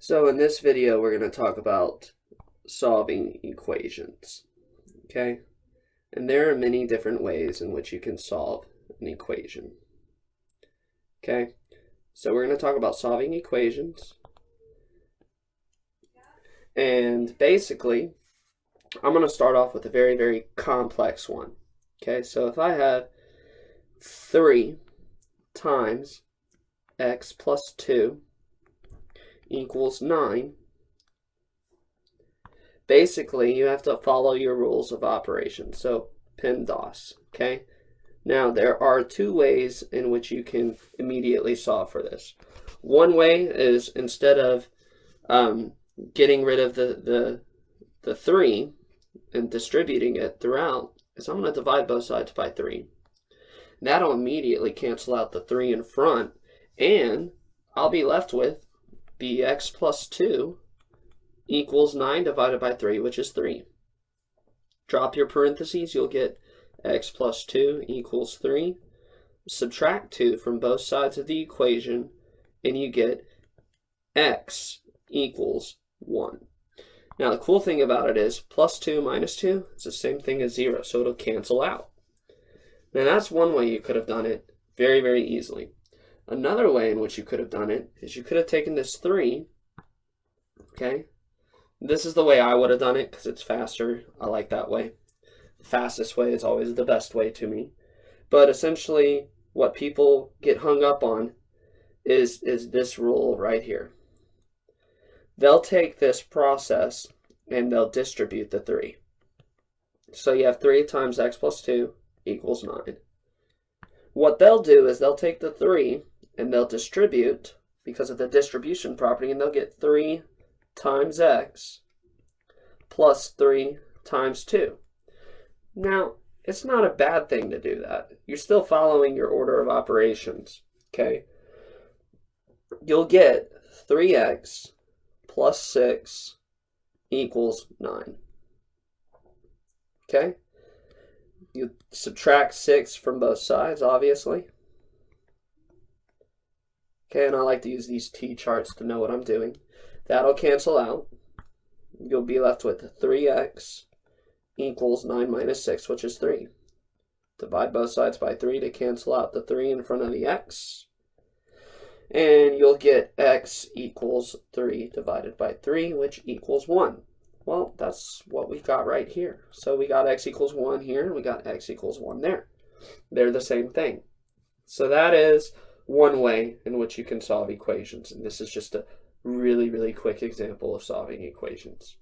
So in this video, we're going to talk about solving equations, okay? And there are many different ways in which you can solve an equation, okay? So we're going to talk about solving equations. And basically, I'm going to start off with a very, very complex one, okay? So if I have 3 times x plus 2 equals 9, basically you have to follow your rules of operation. So PEMDAS, okay? Now there are 2 ways in which you can immediately solve for this. One way is instead of getting rid of the 3 and distributing it throughout, is I'm going to divide both sides by 3. That'll immediately cancel out the 3 in front, and I'll be left with bx plus 2 equals 9 divided by 3, which is 3. Drop your parentheses, you'll get x plus 2 equals 3. Subtract 2 from both sides of the equation, and you get x equals 1. Now the cool thing about it is plus 2 minus 2 is the same thing as 0, so it'll cancel out. Now that's one way you could have done it very, very easily. Another way in which you could have done it is you could have taken this 3, okay? This is the way I would have done it because it's faster. I like that way. The fastest way is always the best way to me. But essentially, what people get hung up on is this rule right here. They'll take this process and they'll distribute the 3. So you have 3 times x plus 2 equals 9. What they'll do is they'll take the 3 and they'll distribute because of the distribution property, and they'll get 3 times x plus 3 times 2. Now, it's not a bad thing to do that. You're still following your order of operations, okay? You'll get 3x plus 6 equals 9, okay? You subtract 6 from both sides, obviously. Okay, and I like to use these T-charts to know what I'm doing. That'll cancel out. You'll be left with 3x equals 9 minus 6, which is 3. Divide both sides by 3 to cancel out the 3 in front of the x. And you'll get x equals 3 divided by 3, which equals 1. Well, that's what we got right here. So we got x equals 1 here, and we got x equals 1 there. They're the same thing. So that is one way in which you can solve equations. And this is just a really, really quick example of solving equations.